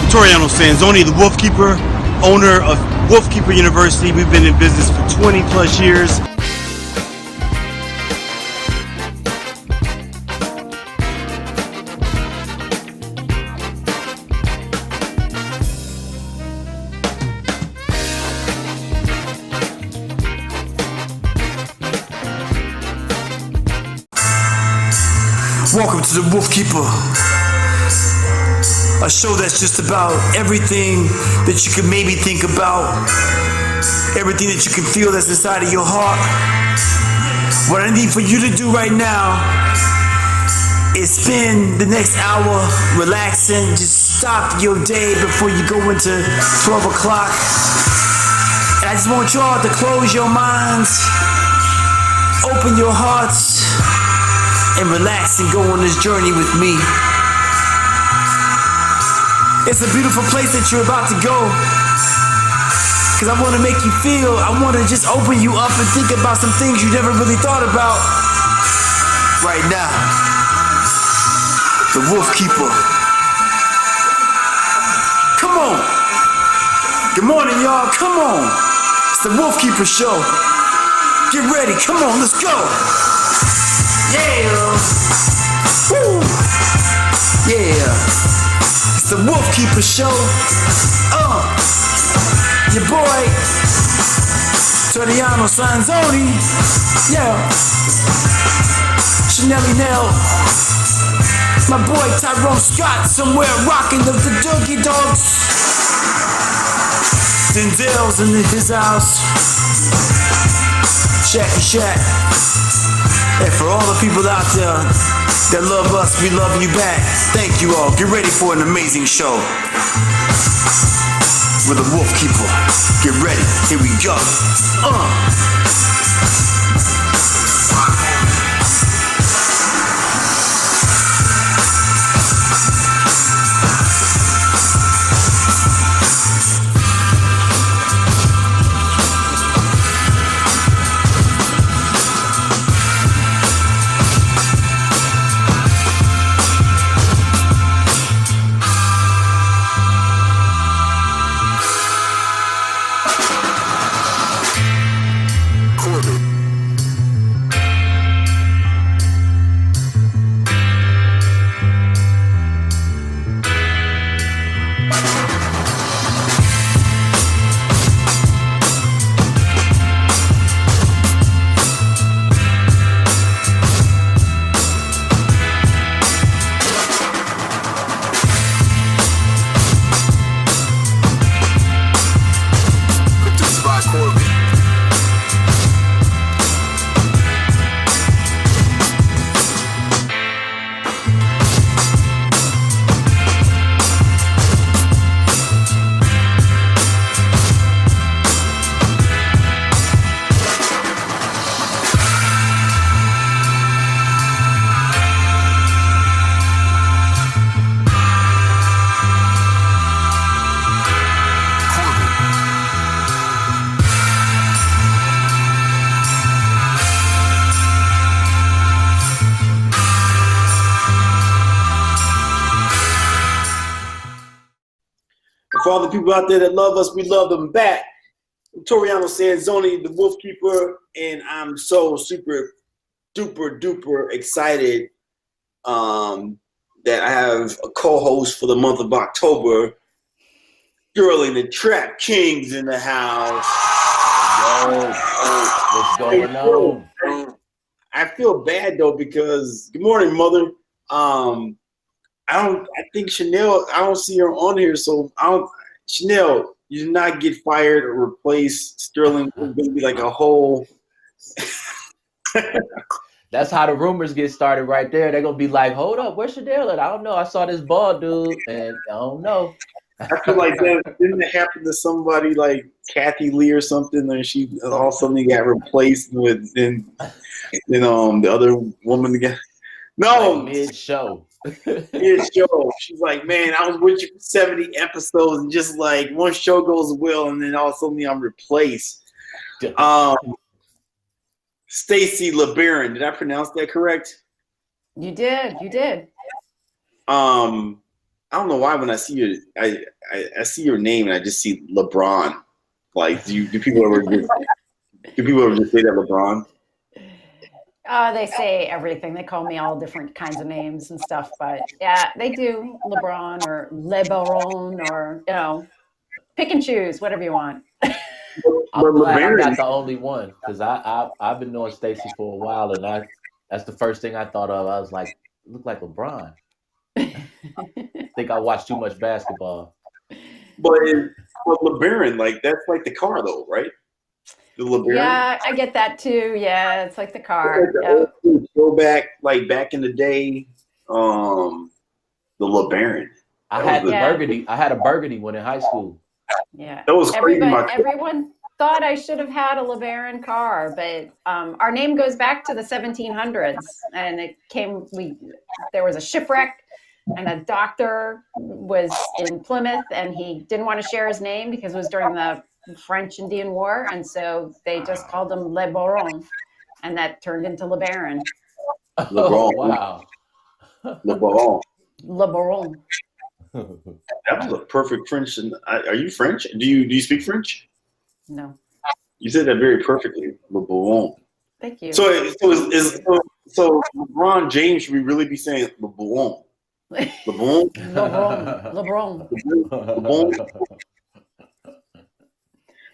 Toriano Sanzoni, the Wolfkeeper, owner of Wolfkeeper University. We've been in business for 20 plus years. Welcome to the Wolfkeeper, a show that's just about everything that you can maybe think about, everything that you can feel that's inside of your heart. What I need for you to do right now is spend the next hour relaxing. Just stop your day before you go into 12 o'clock. And I just want y'all to close your minds, open your hearts, and relax and go on this journey with me. It's a beautiful place that you're about to go, because I want to make you feel, I want to just open you up and think about some things you never really thought about. Right now, the Wolfkeeper. Come on. Good morning, y'all. Come on. It's the Wolfkeeper show. Get ready. Come on, let's go. Yeah. Woo. Yeah. It's the Wolfkeeper show. Your boy Toriano Sanzoni. Yeah. Chanelly Nell. My boy Tyrone Scott somewhere rocking the Doogie Dogs. Denzel's in his house. Shacky Shack. And for all the people out there that love us, we love you back. Thank you all. Get ready for an amazing show with the Wolfkeeper. Get ready. Here we go. For all the people out there that love us, we love them back. I'm Toriano Sanzoni, the Wolfkeeper, and I'm so super duper duper excited that I have a co-host for the month of October. Sterling the Trap King's in the house. Yo, what's going on? I feel bad though because good morning, mother. I think Chanel, I don't see her on here, so Chanel, you did not get fired or replaced. Sterling is gonna be like a whole That's how the rumors get started right there. They're gonna be like, hold up, where's Chanel at? I don't know. I saw this bald dude and I don't know. I feel like that didn't it happen to somebody like Kathy Lee or something, and she all of a sudden got replaced with the other woman again. No, Like mid-show. Mid-show. She's like, man, I was with you for 70 episodes, and just like one show goes well, and then all of a sudden I'm replaced. Stacy Lebaron, did I pronounce that correct? You did. I don't know why when I see you, I see your name and I just see LeBron. Like, do people ever just say that LeBron? They say everything. They call me all different kinds of names and stuff, but yeah, they do LeBron or Lebaron or, pick and choose, whatever you want. I'm glad I'm LeBaron, not the only one, because I've been knowing Stacy for a while, and that's the first thing I thought of. I was like, look like LeBron. I think I watched too much basketball. but LeBaron, like that's like the car though, right? The LeBaron. Yeah, I get that too. Yeah, it's like the car. Like the old school throwback, like back in the day, the LeBaron. I had a burgundy one in high school. Yeah, That was crazy. Everyone thought I should have had a LeBaron car, but our name goes back to the 1700s, and there was a shipwreck, and a doctor was in Plymouth, and he didn't want to share his name because it was during the French Indian War, and so they just called him Lebaron, and that turned into LeBaron. Oh, wow. Lebaron. That was a perfect French. Are you French? Do you speak French? No. You said that very perfectly. LeBron. Thank you. So LeBron James, should we really be saying LeBron? LeBron. LeBron.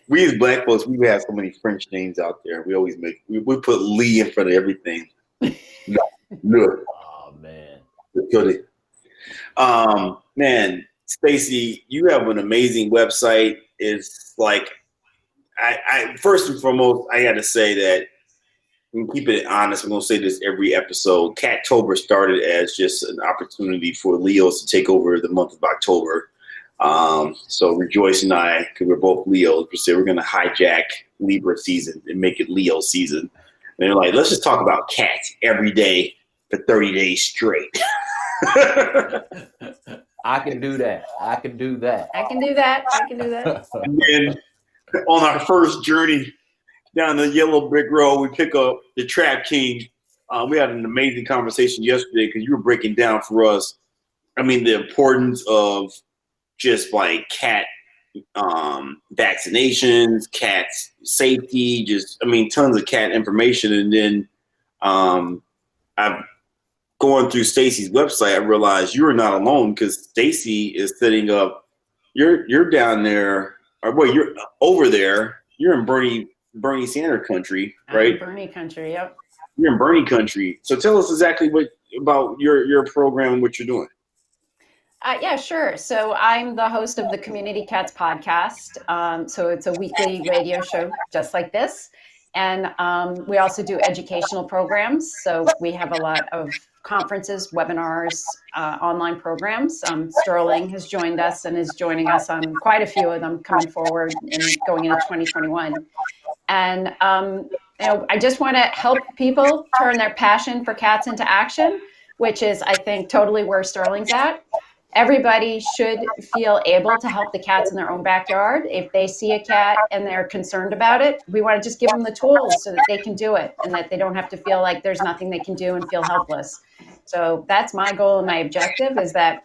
We as Black folks, we have so many French names out there. We always we put Lee in front of everything. No. Oh man. Man, Stacy, you have an amazing website. It's like, I first and foremost, I got to say that, and keep it honest, I'm going to say this every episode. Cattober started as just an opportunity for Leos to take over the month of October. So Rejoice and I, because we're both Leos, we said we're going to hijack Libra season and make it Leo season. And they're like, let's just talk about cats every day for 30 days straight. I can do that. And then on our first journey down the yellow brick road, we pick up the Trap King. We had an amazing conversation yesterday because you were breaking down for us, the importance of just like cat vaccinations, cats safety, tons of cat information. And then I've going through Stacy's website, I realized you are not alone because Stacy is setting up. You're down there, you're over there. You're in Bernie Sanders country, right? Bernie country, yep. You're in Bernie country. So tell us exactly about your program and what you're doing. Yeah, sure. So I'm the host of the Community Cats podcast. So it's a weekly radio show just like this. And we also do educational programs. So we have a lot of conferences, webinars, online programs. Sterling has joined us and is joining us on quite a few of them coming forward and going into 2021. And I just want to help people turn their passion for cats into action, which is, I think, totally where Sterling's at. Everybody should feel able to help the cats in their own backyard. If they see a cat and they're concerned about it, we want to just give them the tools so that they can do it and that they don't have to feel like there's nothing they can do and feel helpless. So that's my goal and my objective, is that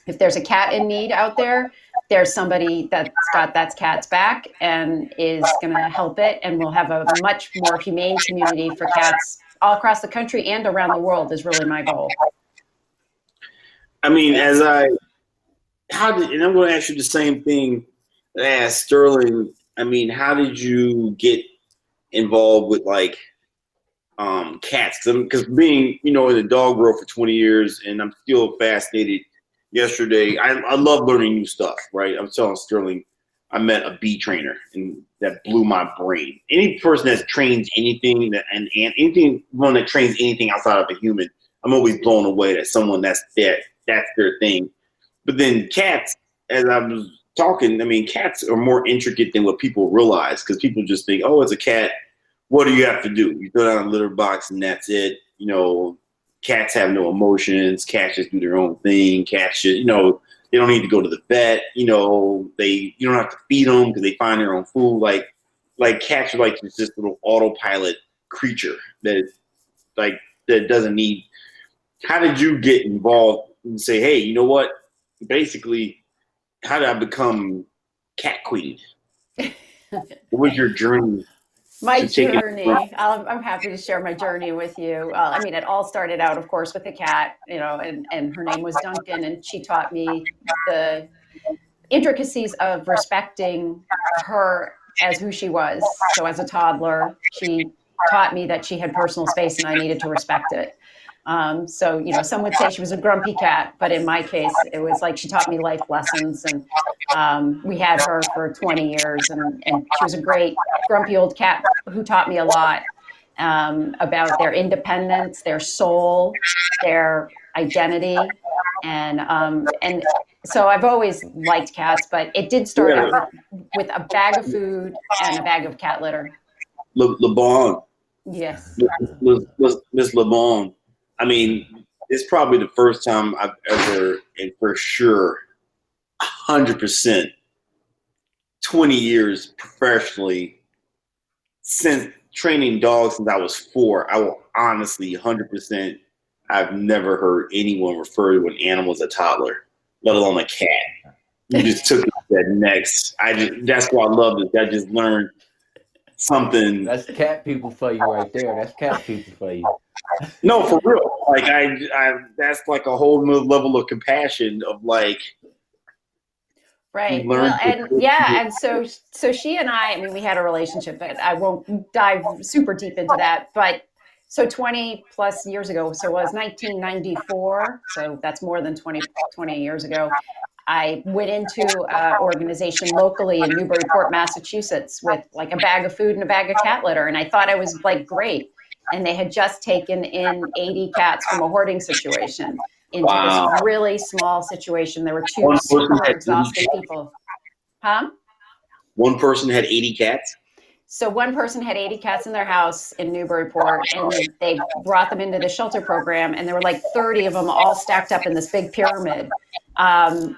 if there's a cat in need out there, there's somebody that's got that cat's back and is going to help it. And we'll have a much more humane community for cats all across the country and around the world is really my goal. And I'm going to ask you the same thing that I asked Sterling. How did you get involved with cats? Because being, in the dog world for 20 years, and I'm still fascinated. Yesterday, I love learning new stuff, right? I was telling Sterling, I met a bee trainer, and that blew my brain. Any person that trains anything, and anyone that trains anything outside of a human, I'm always blown away that someone that's their thing. But then cats, as I was talking, cats are more intricate than what people realize, because people just think, oh, it's a cat. What do you have to do? You throw down a litter box and that's it. Cats have no emotions. Cats just do their own thing. Cats just, they don't need to go to the vet. You don't have to feed them because they find their own food. Like cats are like this little autopilot creature that doesn't need. How did you get involved and say, hey, you know what? basically, how did I become cat queen? What was your journey? My to take it journey, I'm happy to share my journey with you. I mean, it all started out, of course, with a cat, and her name was Duncan, and she taught me the intricacies of respecting her as who she was. So as a toddler, she taught me that she had personal space and I needed to respect it. So, some would say she was a grumpy cat, but in my case, it was like she taught me life lessons. And we had her for 20 years, and she was a great grumpy old cat who taught me a lot about their independence, their soul, their identity. And so I've always liked cats, but it did start out with a bag of food and a bag of cat litter. Lebaron. Yes. Miss Lebaron. I mean, it's probably the first time I've ever, and for sure, 100%, 20 years professionally, since training dogs since I was 4, I will honestly, 100%, I've never heard anyone refer to an animal as a toddler, let alone a cat. You just took it to that next. That's why I love this. I just learned something. That's cat people for you right there. That's cat people for you. No, for real. Like I that's like a whole new level of compassion of like. Right. Well, and so she and I mean, we had a relationship, but I won't dive super deep into that. But so 20 plus years ago, so it was 1994. So that's more than 20 years ago. I went into an organization locally in Newburyport, Massachusetts, with like a bag of food and a bag of cat litter. And I thought I was like great. And they had just taken in 80 cats from a hoarding situation into this really small situation. There were 2 super exhausted people. Huh? One person had 80 cats? So one person had 80 cats in their house in Newburyport, and they brought them into the shelter program, and there were like 30 of them all stacked up in this big pyramid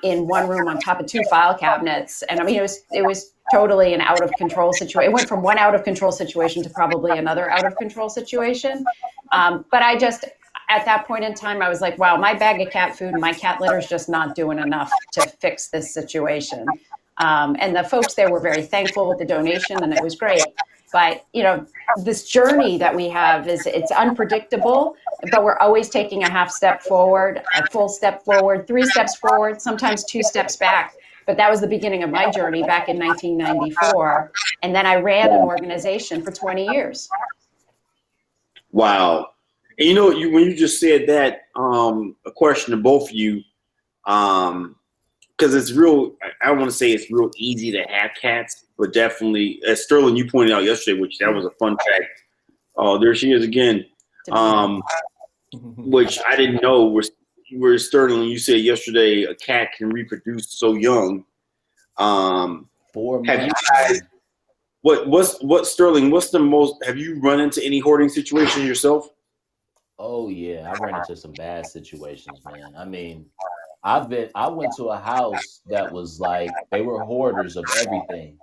in one room on top of 2 file cabinets. And I mean, it was totally an out of control situation. It went from one out of control situation to probably another out of control situation. But I just, at that point in time, I was like, wow, my bag of cat food and my cat litter is just not doing enough to fix this situation. And the folks there were very thankful with the donation, and it was great. But, this journey that we have it's unpredictable, but we're always taking a half step forward, a full step forward, 3 steps forward, sometimes 2 steps back. But that was the beginning of my journey back in 1994. And then I ran an organization for 20 years. Wow. And when you just said that, a question to both of you, because it's real, I don't want to say it's real easy to have cats, but definitely, as Sterling, you pointed out yesterday, which that was a fun fact. Oh, there she is again. Which I didn't know where Sterling, you said yesterday, a cat can reproduce so young. 4 months. Have you guys, what Sterling, what's the most, have you run into any hoarding situations yourself? Oh yeah, I ran into some bad situations, man. I mean, I went to a house that was like, they were hoarders of everything,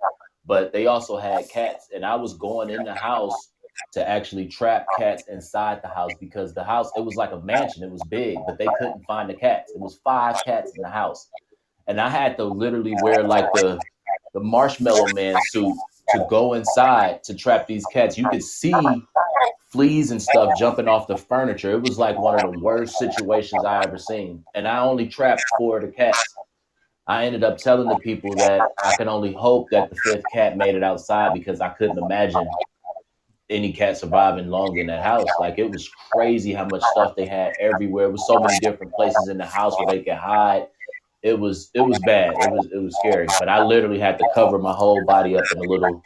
but they also had cats, and I was going in the house to actually trap cats inside the house, because the house, it was like a mansion, it was big, but they couldn't find the cats. It was 5 cats in the house, and I had to literally wear like the Marshmallow Man suit to go inside to trap these cats. You could see fleas and stuff jumping off the furniture. It was like one of the worst situations I ever seen. And I only trapped 4 of the cats. I ended up telling the people that I can only hope that the 5th cat made it outside, because I couldn't imagine any cat surviving long in that house. Like, it was crazy how much stuff they had everywhere. It was so many different places in the house where they could hide. It was bad. It was scary. But I literally had to cover my whole body up in a little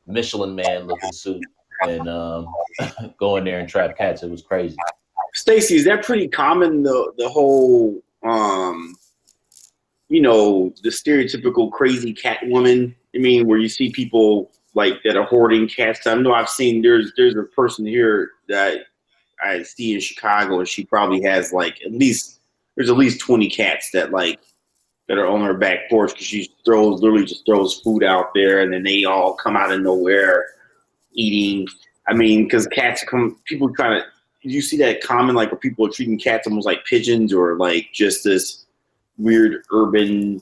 Michelin Man looking suit and go in there and trap cats. It was crazy. Stacy, is that pretty common, the whole the stereotypical crazy cat woman? I mean, where you see people like that are hoarding cats. I know I've seen there's a person here that I see in Chicago, and she probably has like at least 20 cats that are on her back porch, because she literally just throws food out there, and then they all come out of nowhere eating. I mean, because cats people kind of, you see that common, like, where people are treating cats almost like pigeons, or like just this weird urban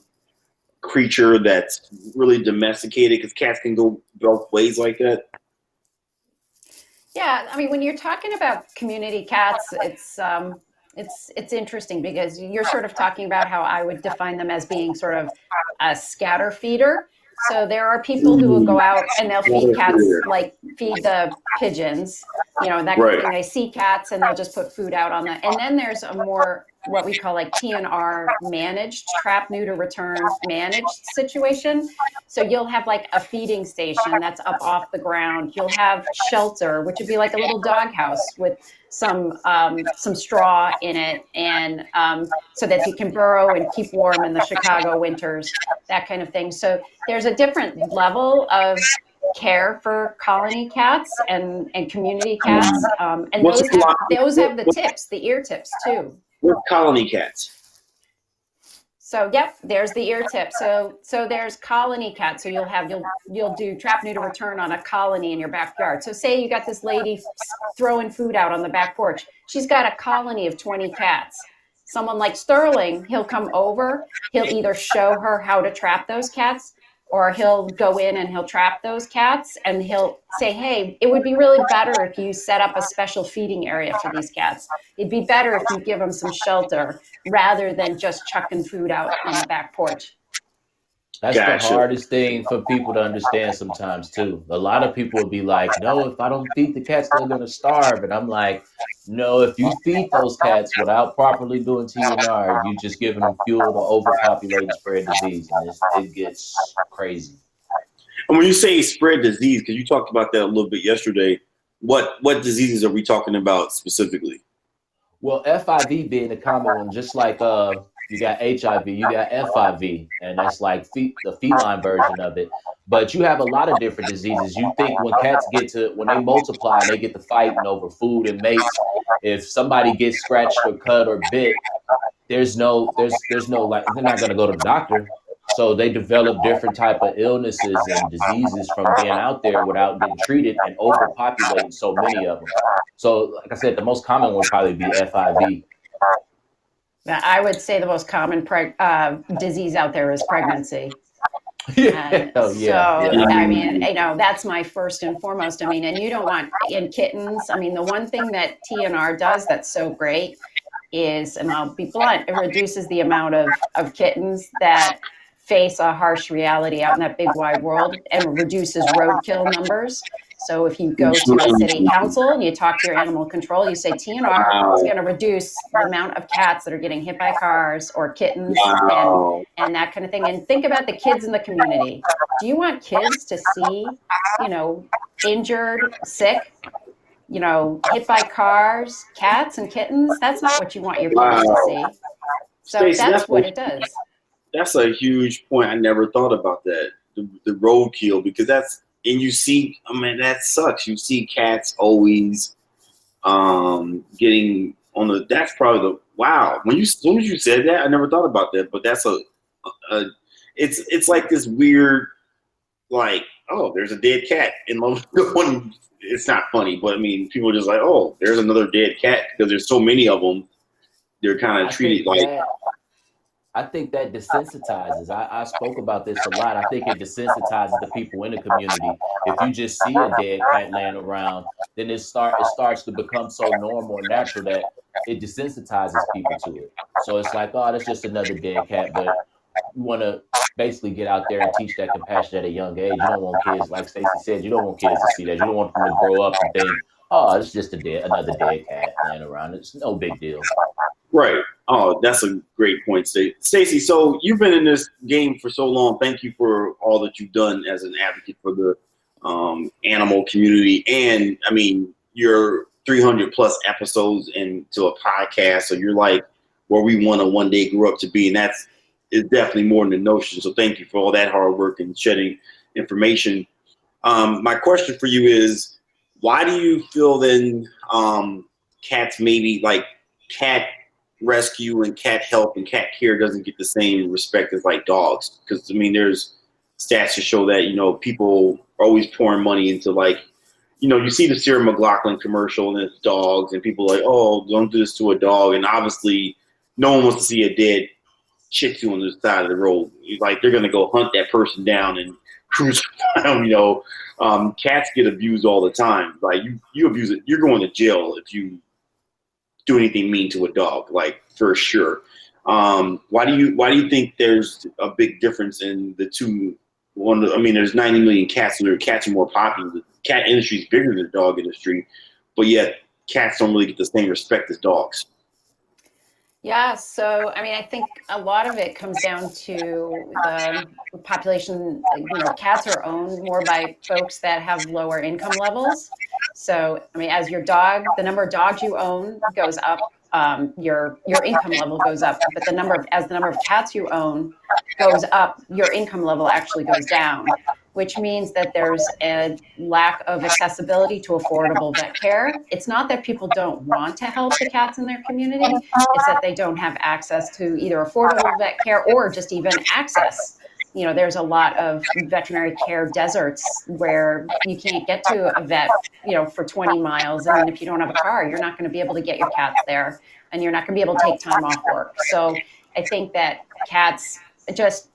creature that's really domesticated? Because cats can go both ways like that. Yeah, I mean, when you're talking about community cats, it's interesting because you're sort of talking about how I would define them as being sort of a scatter feeder. So there are people who will go out and they'll feed cats, like feed the pigeons, and that kind of thing. They see cats and they'll just put food out on that. And then there's a more what we call like TNR managed, trap, neuter, return managed situation. So you'll have like a feeding station that's up off the ground. You'll have shelter, which would be like a little doghouse with some straw in it, and so that you can burrow and keep warm in the Chicago winters, that kind of thing. So there's a different level of care for colony cats and community cats, and those have the tips, the ear tips too. With colony cats. So yep, there's the ear tip. So there's colony cats. So you'll do trap, neuter, return on a colony in your backyard. So say you got this lady throwing food out on the back porch. She's got a colony of 20 cats. Someone like Sterling, he'll come over. He'll either show her how to trap those cats, or he'll go in and he'll trap those cats, and he'll say, hey, it would be really better if you set up a special feeding area for these cats. It'd be better if you give them some shelter rather than just chucking food out on the back porch. That's the hardest thing for people to understand sometimes too. A lot of people will be like, no, if I don't feed the cats, they're going to starve. And I'm like, no, if you feed those cats without properly doing TNR, you just giving them fuel to overpopulate and spread disease. And it gets crazy. And when you say spread disease, because you talked about that a little bit yesterday, what diseases are we talking about specifically? Well, FIV being a common one, just like you got HIV, you got FIV, and that's like the feline version of it. But you have a lot of different diseases. You think when cats when they multiply, they get to fighting over food and mates. If somebody gets scratched or cut or bit, there's no like, they're not going to go to the doctor. So they develop different type of illnesses and diseases from being out there without getting treated and overpopulating so many of them. So like I said, the most common would probably be FIV. I would say the most common disease out there is pregnancy. Yeah. I mean, that's my first and foremost. I mean, and you don't want in kittens. I mean, the one thing that TNR does that's so great is, and I'll be blunt, it reduces the amount of kittens that face a harsh reality out in that big wide world, and reduces roadkill numbers. So if you go to a city council and you talk to your animal control, you say TNR is going to reduce the amount of cats that are getting hit by cars or kittens and that kind of thing. And think about the kids in the community. Do you want kids to see, injured, sick, hit by cars, cats and kittens? That's not what you want your kids to see. So Stacy, that's what it does. That's a huge point. I never thought about that, the roadkill, because and you see, I mean, that sucks. You see cats always getting on that's probably wow. As soon as you said that, I never thought about that, but that's it's like this weird, like, oh, there's a dead cat in love. It's not funny, but I mean, people are just like, oh, there's another dead cat, because there's so many of them. They're kind of treated like. I think that desensitizes. I spoke about this a lot. I think it desensitizes the people in the community. If you just see a dead cat laying around, then it starts to become so normal and natural that it desensitizes people to it. So it's like, oh, that's just another dead cat. But you want to basically get out there and teach that compassion at a young age. You don't want kids, like Stacy said, you don't want kids to see that. You don't want them to grow up and think, oh, it's just another dead cat laying around. It's no big deal. Right. Oh, that's a great point, Stacy. So you've been in this game for so long. Thank you for all that you've done as an advocate for the animal community. And I mean, you're 300 plus episodes into a podcast. So you're like where we want to one day grow up to be. And that's definitely more than the notion. So thank you for all that hard work and shedding information. My question for you is, why do you feel then cats maybe like cat rescue and cat help and cat care doesn't get the same respect as like dogs? Because I mean, there's stats to show that people are always pouring money into, like, you see the Sarah McLachlan commercial and it's dogs, and people are like, oh, don't do this to a dog. And obviously no one wants to see a dead chicks on the side of the road. Like they're gonna go hunt that person down and crucify them. Cats get abused all the time. Like you abuse it, you're going to jail if you do anything mean to a dog. Like for sure. Why do you think there's a big difference in the two? There's 90 million cats, so cats are more popular. The cat industry is bigger than the dog industry, but yet cats don't really get the same respect as dogs. Yeah, so I think a lot of it comes down to the population. Cats are owned more by folks that have lower income levels. So as the number of dogs you own goes up, your income level goes up. But as the number of cats you own goes up, your income level actually goes down, which means that there's a lack of accessibility to affordable vet care. It's not that people don't want to help the cats in their community, it's that they don't have access to either affordable vet care or just even access. There's a lot of veterinary care deserts where you can't get to a vet, for 20 miles. And if you don't have a car, you're not going to be able to get your cats there, and you're not going to be able to take time off work. So I think that cats just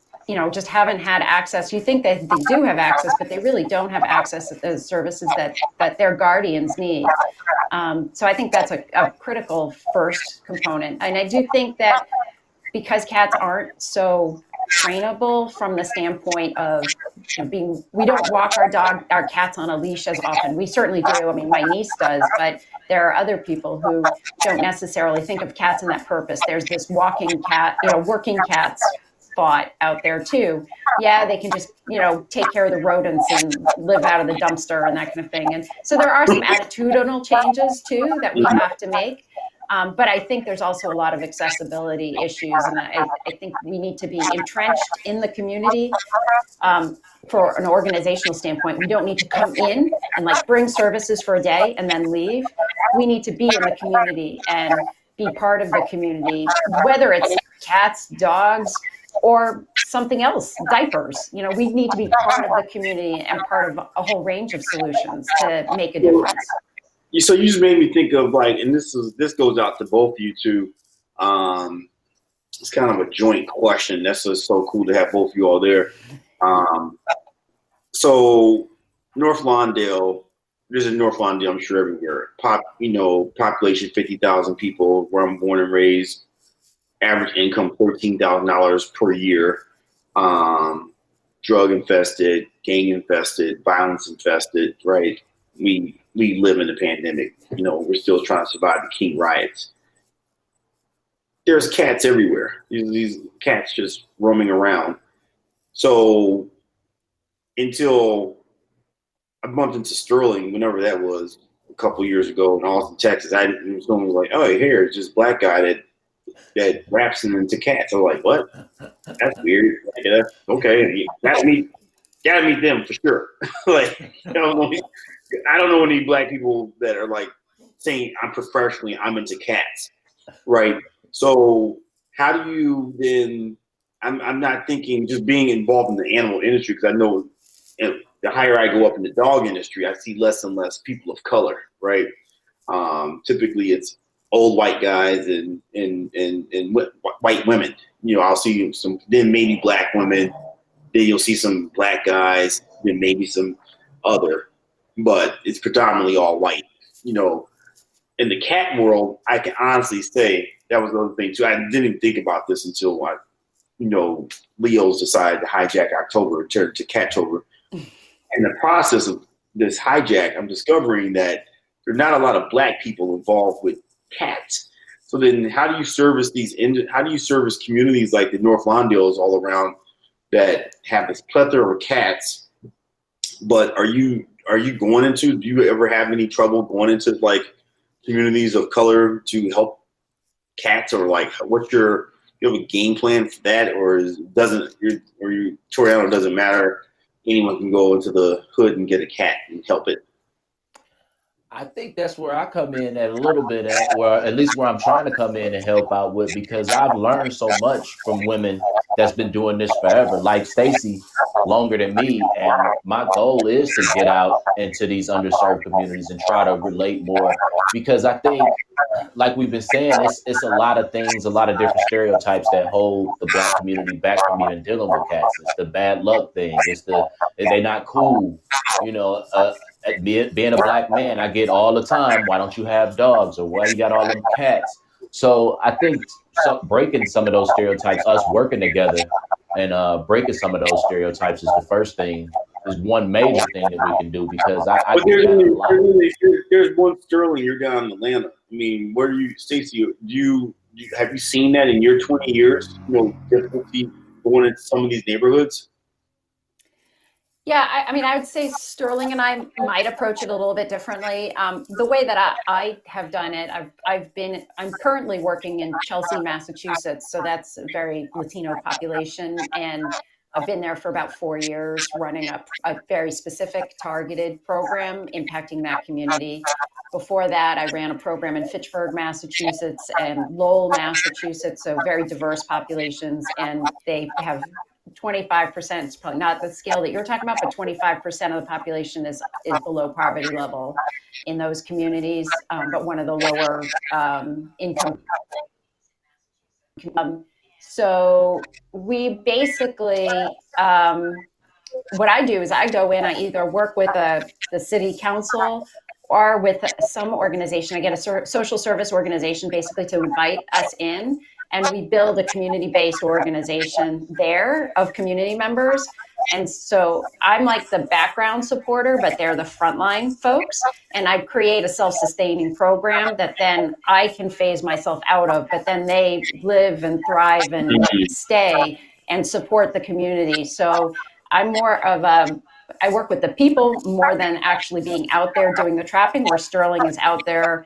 haven't had access. You think that they do have access, but they really don't have access to the services that their guardians need. So I think that's a critical first component. And I do think that because cats aren't so trainable from the standpoint of we don't walk our cats on a leash as often. We certainly do. My niece does, but there are other people who don't necessarily think of cats in that purpose. There's this walking cat, working cats thought out there too. Yeah, they can just, take care of the rodents and live out of the dumpster and that kind of thing. And so there are some attitudinal changes too that we have to make. But I think there's also a lot of accessibility issues, and I think we need to be entrenched in the community. For an organizational standpoint, we don't need to come in and bring services for a day and then leave. We need to be in the community and be part of the community, whether it's cats, dogs, or something else, diapers. We need to be part of the community and part of a whole range of solutions to make a difference. So you just made me think of and this goes out to both of you two. It's kind of a joint question. That's just so cool to have both of you all there. So North Lawndale, there's a North Lawndale, I'm sure everywhere. Population 50,000 people, where I'm born and raised. Average income $14,000 per year. Drug infested, gang infested, violence infested. Right? We live in the pandemic. We're still trying to survive the King riots. There's cats everywhere. These cats just roaming around. So until I bumped into Sterling, whenever that was, a couple years ago in Austin, Texas, I was going like, oh, here, it's this black guy that wraps them into cats. I'm like, what? That's weird. Okay, gotta meet them for sure. I don't know any black people that are saying I'm into cats, right? So how do you then? I'm not thinking just being involved in the animal industry, because I know the higher I go up in the dog industry, I see less and less people of color, right? Typically, it's old white guys and white women. I'll see some, then maybe black women, then you'll see some black guys, then maybe some other, but it's predominantly all white. In the cat world, I can honestly say that was the other thing too. I didn't even think about this until Leo's decided to hijack October, turn to Cattober. In the process of this hijack, I'm discovering that there are not a lot of black people involved with cats. So then how do you service communities like the North Lawndales all around that have this plethora of cats? But do you ever have any trouble going into communities of color to help cats, or you have a game plan for that, or Toriano doesn't matter? Anyone can go into the hood and get a cat and help it. I think that's where I come in at a little bit at, or at least where I'm trying to come in and help out with, because I've learned so much from women that's been doing this forever, like Stacy, longer than me. And my goal is to get out into these underserved communities and try to relate more, because I think, like we've been saying, it's a lot of things, a lot of different stereotypes that hold the Black community back from even dealing with cats. It's the bad luck thing. It's the they not cool. You know, being a Black man, I get all the time, why don't you have dogs, or why you got all them cats? So I think breaking some of those stereotypes, us working together and breaking some of those stereotypes is the first thing, is one major thing that we can do, because I But get that a lot. there's one Sterling. You're down in Atlanta. I mean, where do you, Stacy? Have you seen that in your 20 years? You know, difficulty going into some of these neighborhoods. Yeah, I mean, I would say Sterling and I might approach it a little bit differently. The way that I have done it, I'm currently working in Chelsea, Massachusetts, so that's a very Latino population, and I've been there for about 4 years, running a very specific targeted program impacting that community. Before that, I ran a program in Fitchburg, Massachusetts, and Lowell, Massachusetts, so very diverse populations, and they have 25%, it's probably not the scale that you're talking about, but 25% of the population is below poverty level in those communities, but one of the lower income. So we basically, what I do is I go in, I either work with the city council or with some organization. I get a social service organization basically to invite us in, and we build a community-based organization there of community members. And so I'm like the background supporter, but they're the frontline folks. And I create a self-sustaining program that then I can phase myself out of, but then they live and thrive and stay and support the community. So I'm more of I work with the people more than actually being out there doing the trapping, where Sterling is out there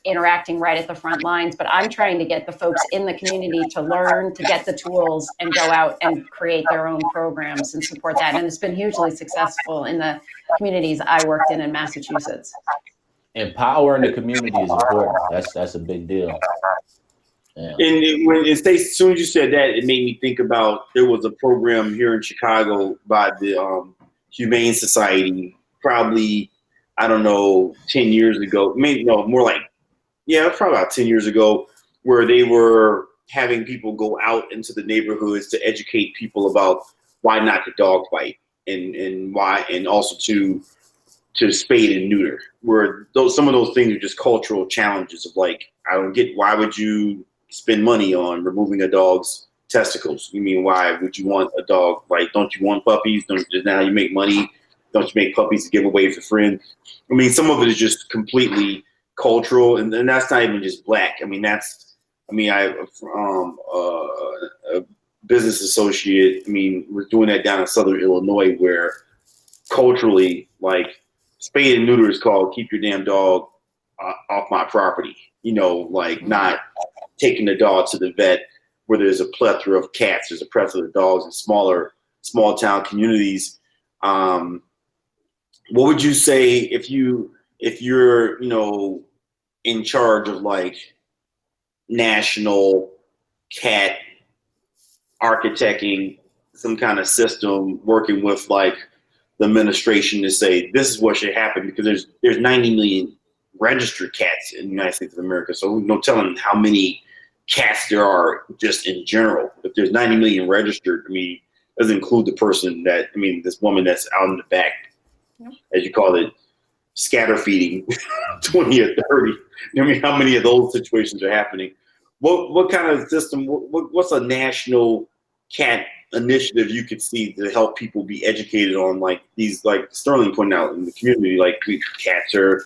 interacting right at the front lines. But I'm trying to get the folks in the community to learn, to get the tools and go out and create their own programs and support that. And it's been hugely successful in the communities I worked in Massachusetts. Empowering the community is important. That's a big deal. Yeah. And as soon as you said that, it made me think about, there was a program here in Chicago by the Humane Society, probably, I don't know, 10 years ago, maybe no, more like, yeah, probably about 10 years ago, where they were having people go out into the neighborhoods to educate people about why not to dog fight, and why, and also to spade and neuter, where some of those things are just cultural challenges of, like, I don't get, why would you spend money on removing a dog's testicles? You mean, why would you want a dog? Like, don't you want puppies? Now you make money. Don't you make puppies to give away for friends? I mean, some of it is just completely cultural, and that's not even just Black. I mean, I a business associate, I mean, we're doing that down in Southern Illinois, where culturally, like, spade and neuter is called keep your damn dog off my property. You know, like, not taking the dog to the vet where there's a plethora of cats, there's a plethora of dogs in small town communities. What would you say if you're, you know, in charge of, like, national cat architecting some kind of system, working with, like, the administration to say this is what should happen, because there's 90 million registered cats in the United States of America, so no telling how many cats there are just in general. If there's 90 million registered, I mean, it doesn't include the person that, I mean, this woman that's out in the back, as you call it, scatter feeding 20 or 30. I mean, how many of those situations are happening? What kind of system, what's a national cat initiative you could see to help people be educated on, like, these, like Sterling pointed out in the community, like, cats are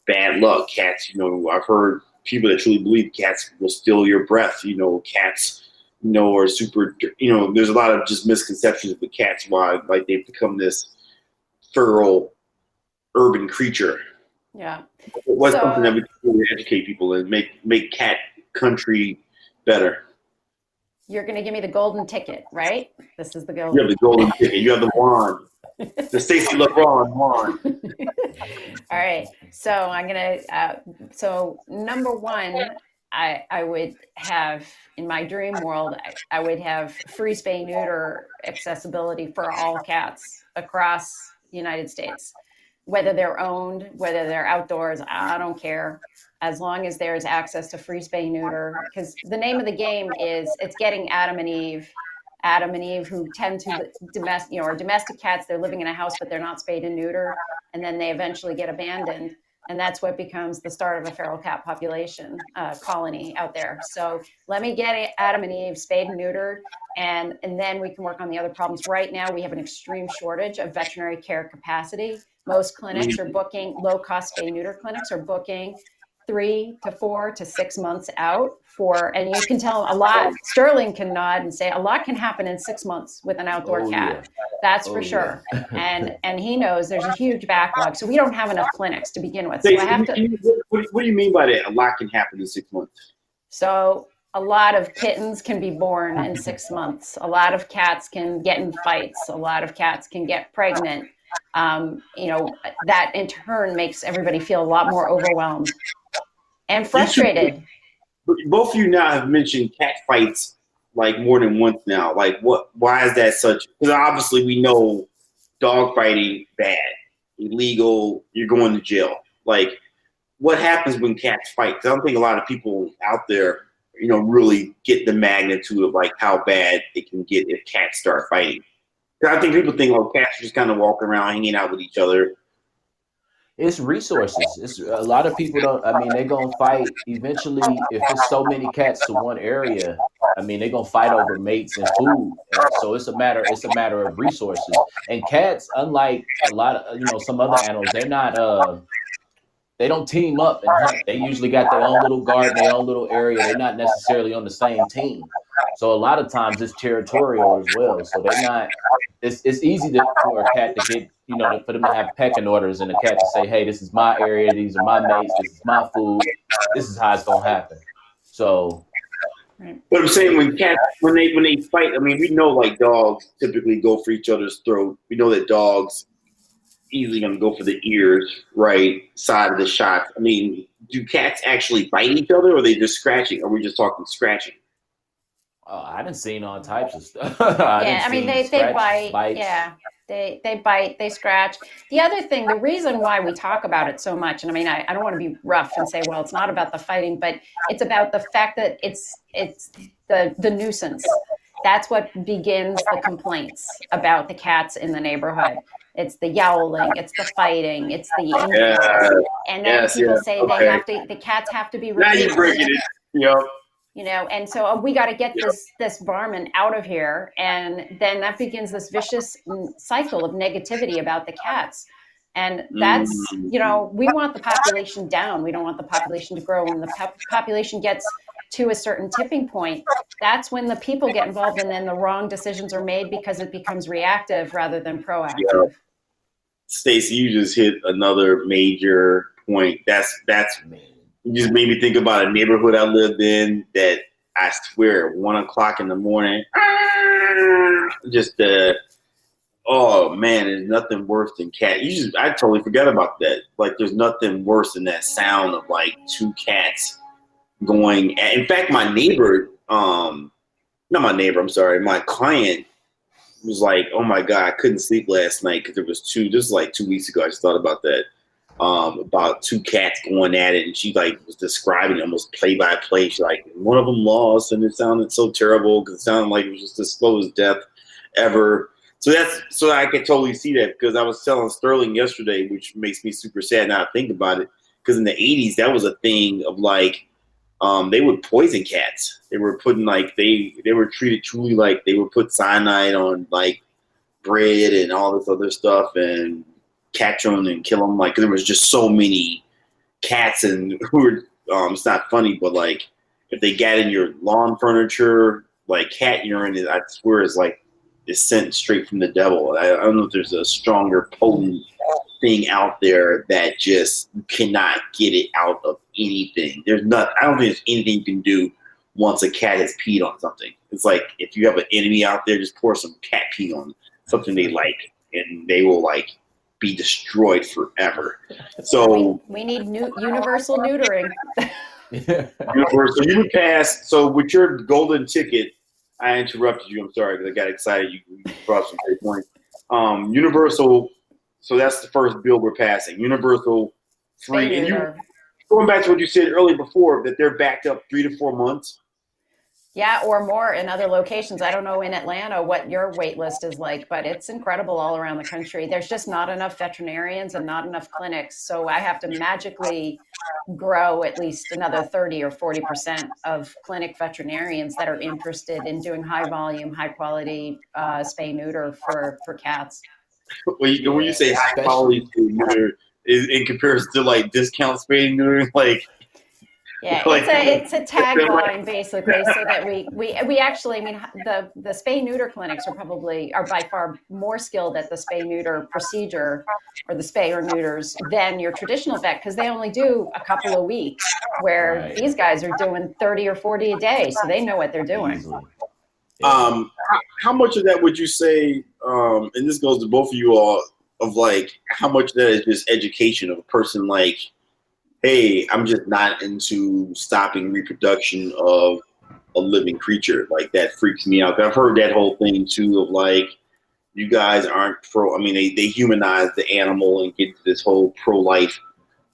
bad luck. Cats, you know, I've heard people that truly believe cats will steal your breath. You know, cats, you know, are super, you know, there's a lot of just misconceptions with cats, why, like, they've become this feral urban creature. Yeah. What's something that we can really educate people and make cat country better? You're going to give me the golden ticket, right? This is the golden. You have the golden ticket. You have the wand. The Stacy Lebaron wand. All right. So I'm going to, so number one, I would have, in my dream world, I would have free spay neuter accessibility for all cats across the United States, whether they're owned, whether they're outdoors, I don't care, as long as there's access to free spay neuter. Because the name of the game is, it's getting Adam and Eve, who tend to are domestic cats. They're living in a house, but they're not spayed and neutered, and then they eventually get abandoned. And that's what becomes the start of a feral cat population colony out there. So let me get Adam and Eve spayed and neutered, and then we can work on the other problems. Right now, we have an extreme shortage of veterinary care capacity. Most clinics are booking, low-cost spay-neuter clinics are booking 3 to 4 to 6 months out for, and you can tell a lot, Sterling can nod and say, a lot can happen in 6 months with an outdoor cat. Yeah. That's for sure. And he knows there's a huge backlog. So we don't have enough clinics to begin with. So I have to. What do you mean by that? A lot can happen in 6 months. So a lot of kittens can be born in 6 months. A lot of cats can get in fights. A lot of cats can get pregnant. That in turn makes everybody feel a lot more overwhelmed and frustrated. Both of you now have mentioned cat fights like more than once now. Like, why is that such? Because obviously we know dog fighting bad, illegal, you're going to jail. Like, what happens when cats fight? 'Cause I don't think a lot of people out there, really get the magnitude of like how bad it can get if cats start fighting. I think people think, cats are just kind of walking around, hanging out with each other. It's resources. It's a lot of people don't. I mean, they're gonna fight eventually. If it's so many cats to one area, I mean, they're gonna fight over mates and food. And so it's a matter of resources. And cats, unlike a lot of some other animals, they're not. They don't team up and hunt. They usually got their own little garden, their own little area. They're not necessarily on the same team. So a lot of times it's territorial as well. So they're not. It's easy for a cat to get, for them to have pecking orders, and a cat to say, hey, this is my area, these are my mates, this is my food, this is how it's gonna happen. So but I'm saying when cats when they fight, I mean, we know like dogs typically go for each other's throat. We know that dogs easily gonna go for the ears, right side of the shot. I mean, do cats actually bite each other, or are they just scratching? Or are we just talking scratching? Oh, I didn't see all types of stuff. They bite. Bites. Yeah, they bite, they scratch. The other thing, the reason why we talk about it so much, and I mean, I don't want to be rough and say, well, it's not about the fighting, but it's about the fact that it's the nuisance. That's what begins the complaints about the cats in the neighborhood. It's the yowling, it's the fighting, it's the injuries. And then people say the cats have to be removed. Now you're bringing it. Yep. And so we got to get this varmint out of here, and then that begins this vicious cycle of negativity about the cats. And that's, we want the population down. We don't want the population to grow. When the population gets to a certain tipping point, that's when the people get involved, and then the wrong decisions are made because it becomes reactive rather than proactive. Yeah. Stacy, you just hit another major point. That's you just made me think about a neighborhood I lived in that I swear at 1 o'clock in the morning, oh man, there's nothing worse than cat. I totally forgot about that. Like, there's nothing worse than that sound of like two cats going. In fact, my neighbor, not my neighbor, I'm sorry, my client was like, oh my God, I couldn't sleep last night because this was like 2 weeks ago. I just thought about that. About two cats going at it, and she like was describing almost play by play. She like, one of them lost, and it sounded so terrible because it sounded like it was just the slowest death ever. So I could totally see that, because I was telling Sterling yesterday, which makes me super sad now to think about it, because in the 80s that was a thing of like, they would poison cats. They were putting like they were treated truly like they would put cyanide on like bread and all this other stuff and catch them and kill them. Like, there was just so many cats, and who were it's not funny, but like if they got in your lawn furniture, like cat urine, I swear is sent straight from the devil. I don't know if there's a stronger, potent thing out there that just cannot get it out of anything. I don't think there's anything you can do once a cat has peed on something. It's like if you have an enemy out there, just pour some cat pee on something they like, and they will like be destroyed forever. So we need universal neutering. Universal. You would pass. So with your golden ticket, I interrupted you. I'm sorry because I got excited. You brought some great points. Universal. So that's the first bill we're passing. Universal free. And you going back to what you said earlier before that they're backed up 3 to 4 months. Yeah, or more in other locations. I don't know in Atlanta what your wait list is like, but it's incredible all around the country. There's just not enough veterinarians and not enough clinics. So I have to magically grow at least another 30 or 40% of clinic veterinarians that are interested in doing high volume, high quality spay neuter for cats. When you say high quality spay neuter, in comparison to like discount spay neuter, like. Yeah, it's a tagline basically, so that we actually, I mean, the spay neuter clinics are by far more skilled at the spay neuter procedure or the spay or neuters than your traditional vet because they only do a couple of weeks, where these guys are doing 30 or 40 a day, so they know what they're doing. How much of that would you say, and this goes to both of you all, of like how much of that is just education of a person like, hey, I'm just not into stopping reproduction of a living creature. Like that freaks me out. I've heard that whole thing too of like, you guys aren't pro. I mean, they humanize the animal and get to this whole pro-life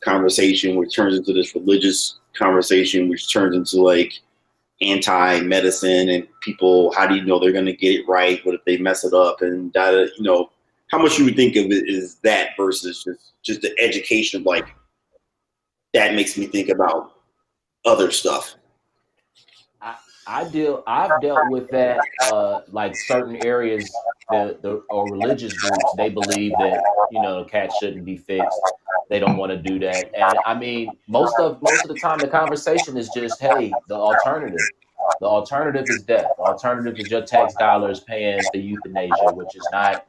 conversation, which turns into this religious conversation, which turns into like anti-medicine and people. How do you know they're going to get it right? What if they mess it up? And how much you would think of it is that versus just the education of like. That makes me think about other stuff. I've dealt with that, like certain areas, or religious groups, they believe that, cats shouldn't be fixed. They don't want to do that. And I mean, most of the time the conversation is just, hey, the alternative. The alternative is death. The alternative is your tax dollars paying for euthanasia, which is not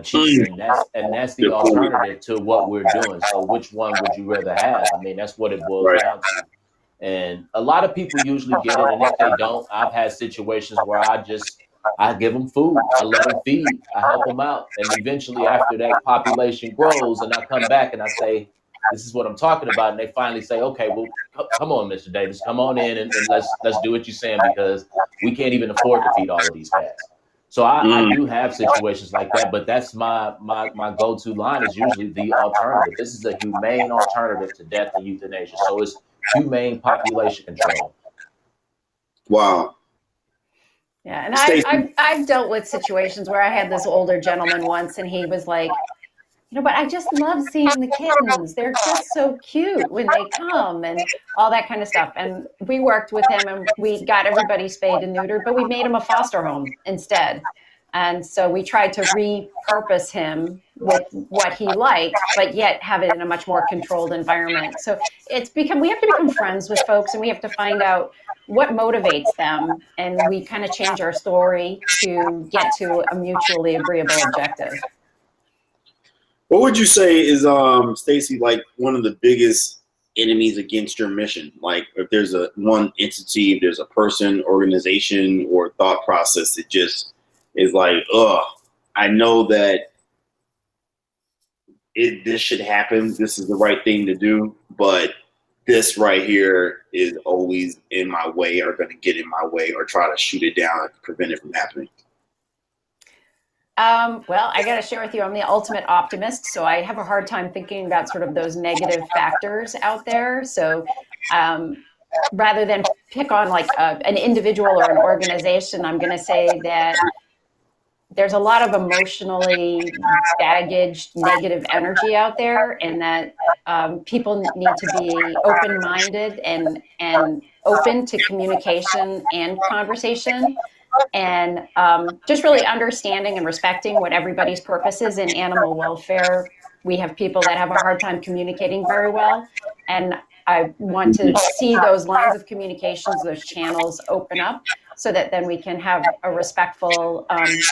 cheap, and that's the alternative to what we're doing. So which one would you rather have? I mean, that's what it boils down to. And a lot of people usually get it, and if they don't, I've had situations where I give them food, I let them feed, I help them out, and eventually after that population grows, and I come back and I say, this is what I'm talking about, and they finally say, okay, well, come on, Mr. Davis, come on in and let's do what you're saying, because we can't even afford to feed all of these cats. So I do have situations like that, but that's my go-to line is usually the alternative. This is a humane alternative to death and euthanasia. So it's humane population control. Wow. Yeah, and I've dealt with situations where I had this older gentleman once, and he was like, but I just love seeing the kittens. They're just so cute when they come and all that kind of stuff. And we worked with him and we got everybody spayed and neutered, but we made him a foster home instead. And so we tried to repurpose him with what he liked, but yet have it in a much more controlled environment. So we have to become friends with folks, and we have to find out what motivates them. And we kind of change our story to get to a mutually agreeable objective. What would you say is, Stacy, like one of the biggest enemies against your mission? Like if there's one entity, if there's a person, organization, or thought process that just is like, I know that this should happen. This is the right thing to do, but this right here is always in my way, or going to get in my way, or try to shoot it down and prevent it from happening. Well, I got to share with you, I'm the ultimate optimist, so I have a hard time thinking about sort of those negative factors out there. So rather than pick on like an individual or an organization, I'm going to say that there's a lot of emotionally baggaged negative energy out there, and that people need to be open-minded and open to communication and conversation. And just really understanding and respecting what everybody's purpose is in animal welfare. We have people that have a hard time communicating very well. And I want to see those lines of communications, those channels open up, so that then we can have a respectful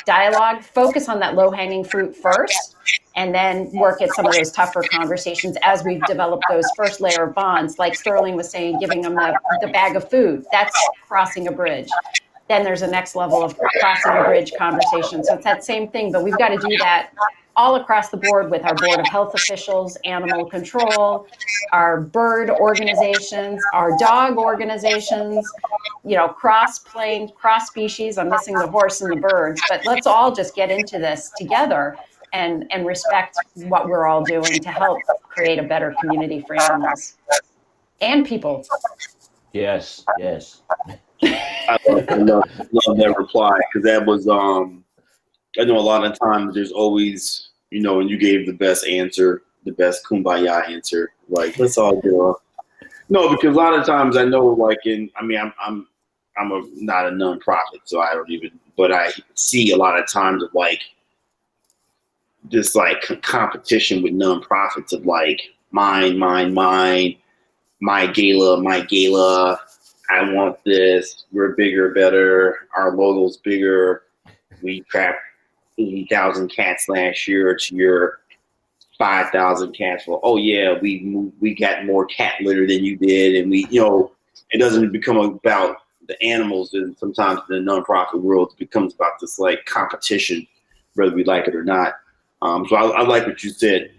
dialogue, focus on that low-hanging fruit first, and then work at some of those tougher conversations as we've developed those first layer of bonds. Like Sterling was saying, giving them the bag of food, that's crossing a bridge. Then there's a next level of crossing the bridge conversation. So it's that same thing, but we've got to do that all across the board with our Board of Health officials, animal control, our bird organizations, our dog organizations, cross-plane, cross-species. I'm missing the horse and the birds, but let's all just get into this together and respect what we're all doing to help create a better community for animals and people. Yes. I love that reply, because that was I know a lot of times there's always, and you gave the best answer, the best kumbaya answer, like let's all get off. No, because a lot of times I know, like I'm not a nonprofit, so I don't even, but I see a lot of times of like this like competition with nonprofits of like mine, my gala, I want this, we're bigger, better, our logo's bigger, we trapped 80,000 cats last year to your 5,000 cats. Well, oh yeah, we got more cat litter than you did, and it doesn't become about the animals, and sometimes in the nonprofit world it becomes about this like competition, whether we like it or not. So I like what you said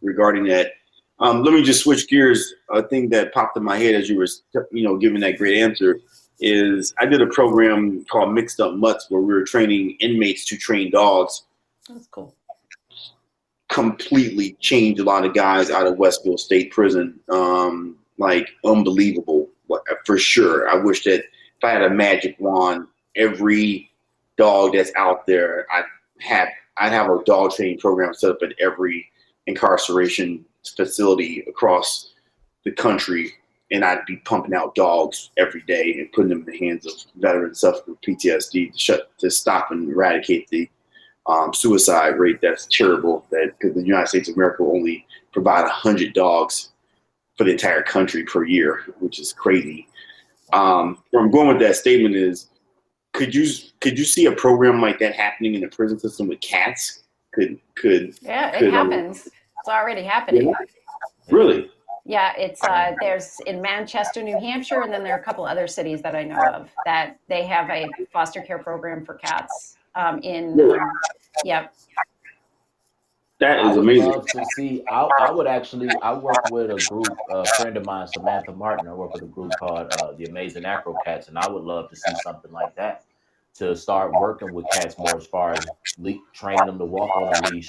regarding that. Let me just switch gears. A thing that popped in my head as you were, giving that great answer is I did a program called Mixed Up Mutts where we were training inmates to train dogs. That's cool. Completely changed a lot of guys out of Westville State Prison. Like unbelievable, for sure. I wish that if I had a magic wand, every dog that's out there, I'd have a dog training program set up at every incarceration facility across the country, and I'd be pumping out dogs every day and putting them in the hands of veterans suffering from PTSD to stop and eradicate the suicide rate. That's terrible, that because the United States of America will only provide 100 dogs for the entire country per year, which is crazy. Where I'm going with that statement is, could you see a program like that happening in the prison system with cats? It happens. It's already happening. Yeah. Really? Yeah, it's there's in Manchester, New Hampshire, and then there are a couple other cities that I know of that they have a foster care program for cats. Yeah. That is amazing. I would love to see. I work with a group, a friend of mine, Samantha Martin. I work with a group called the Amazing Acro Cats, and I would love to see something like that, to start working with cats more as far as training them to walk on a leash,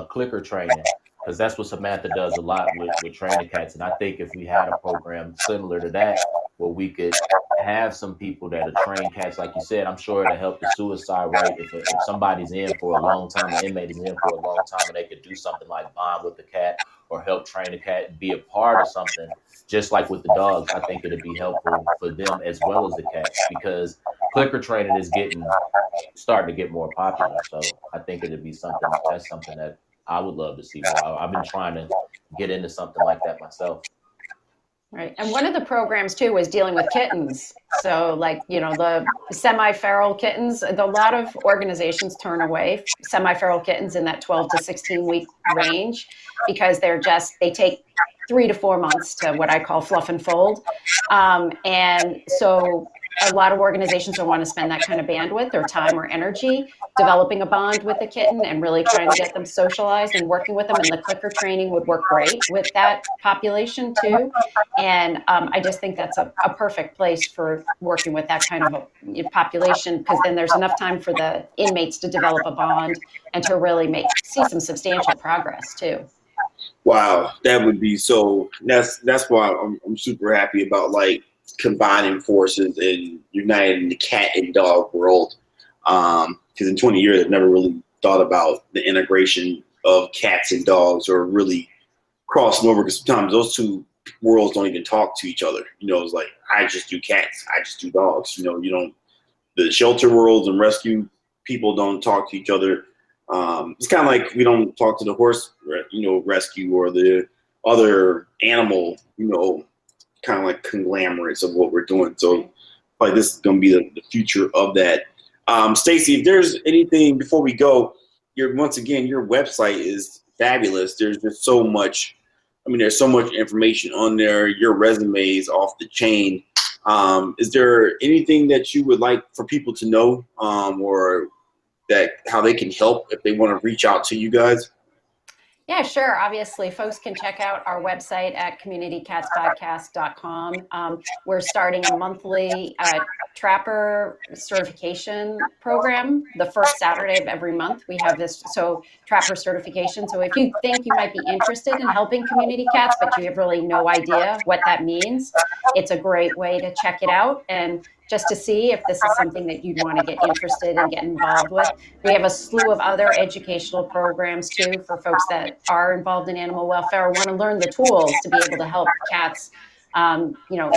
clicker training, because that's what Samantha does a lot with training cats. And I think if we had a program similar to that, where we could have some people that are trained cats, like you said, I'm sure it'll help the suicide rate. If somebody's in for a long time, an inmate is in for a long time, and they could do something like bond with the cat or help train the cat and be a part of something, just like with the dogs, I think it'd be helpful for them as well as the cats, because clicker training is starting to get more popular. So I think it'd be something that I would love to see more. I've been trying to get into something like that myself. Right. And one of the programs too was dealing with kittens. So like, the semi-feral kittens, a lot of organizations turn away semi-feral kittens in that 12 to 16 week range because they take 3 to 4 months to what I call fluff and fold. And so a lot of organizations don't want to spend that kind of bandwidth or time or energy developing a bond with the kitten and really trying to get them socialized and working with them. And the clicker training would work great with that population too. And I just think that's a perfect place for working with that kind of a population, because then there's enough time for the inmates to develop a bond and to really see some substantial progress too. Wow, that would be so. That's why I'm super happy about like combining forces and uniting the cat and dog world. Because in 20 years, I've never really thought about the integration of cats and dogs, or really crossing over. Because sometimes those two worlds don't even talk to each other. It's like, I just do cats, I just do dogs. You don't. The shelter worlds and rescue people don't talk to each other. It's kind of like we don't talk to the horse, rescue, or the other animal, kind of like conglomerates of what we're doing. So like this is going to be the future of that. Stacy, if there's anything before we go, once again, your website is fabulous. There's just so much. There's so much information on there. Your resume is off the chain. Is there anything that you would like for people to know, or how they can help if they want to reach out to you guys? Yeah, sure. Obviously, folks can check out our website at communitycatspodcast.com. We're starting a monthly trapper certification program the first Saturday of every month. We have this trapper certification. So if you think you might be interested in helping community cats, but you have really no idea what that means, it's a great way to check it out and just to see if this is something that you'd want to get interested and get involved with. We have a slew of other educational programs too for folks that are involved in animal welfare or want to learn the tools to be able to help cats, in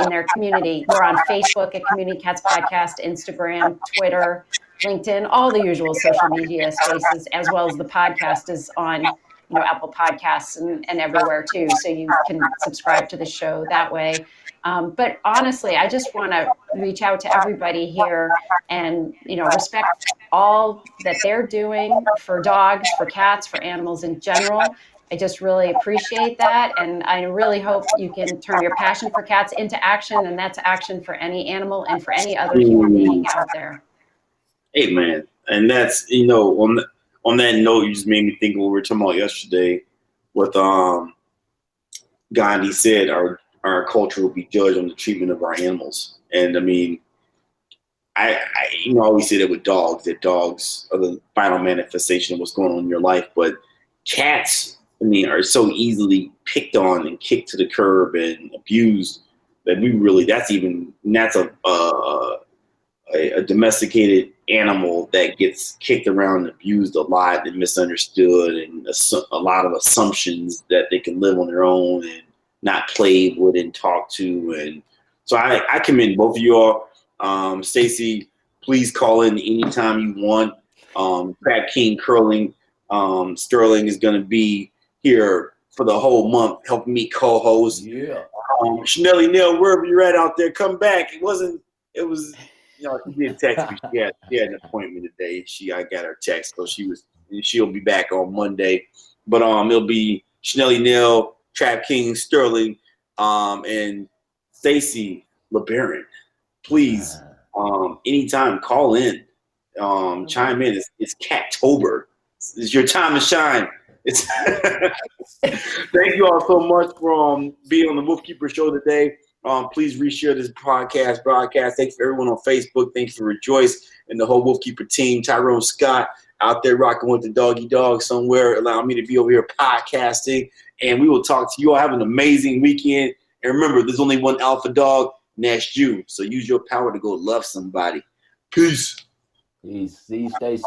their community. We're on Facebook at Community Cats Podcast, Instagram, Twitter, LinkedIn, all the usual social media spaces, as well as the podcast is on, Apple Podcasts and everywhere too. So you can subscribe to the show that way. But honestly, I just want to reach out to everybody here and, respect all that they're doing for dogs, for cats, for animals in general. I just really appreciate that. And I really hope you can turn your passion for cats into action. And that's action for any animal and for any other human being out there. Hey, man. And that's, on that note, you just made me think of what we were talking about yesterday with Gandhi said our culture will be judged on the treatment of our animals. And I mean, I always say that with dogs, that dogs are the final manifestation of what's going on in your life. But cats, are so easily picked on and kicked to the curb and abused that that's a domesticated animal that gets kicked around and abused a lot and misunderstood, and a lot of assumptions that they can live on their own and not played with and talked to. And so I commend both of you all. Stacy, please call in anytime you want. Crab King Curling, Sterling is going to be here for the whole month, helping me co-host. Yeah. Chanelli Neal, wherever you're at out there, come back. She did text me. She had an appointment today. I got her text, so she'll be back on Monday. But it'll be Chanelli Neal, Trap King Sterling, and Stacy Lebaron. Please, anytime, call in, chime in. It's Cattober. It's your time to shine. Thank you all so much for being on the Wolfkeeper show today. Please reshare this broadcast. Thanks for everyone on Facebook. Thanks for Rejoice and the whole Wolfkeeper team. Tyrone Scott out there rocking with the doggy dog somewhere, allowing me to be over here podcasting. And we will talk to you all. Have an amazing weekend. And remember, there's only one alpha dog, and that's you. So use your power to go love somebody. Peace. Peace. See you, Stacy.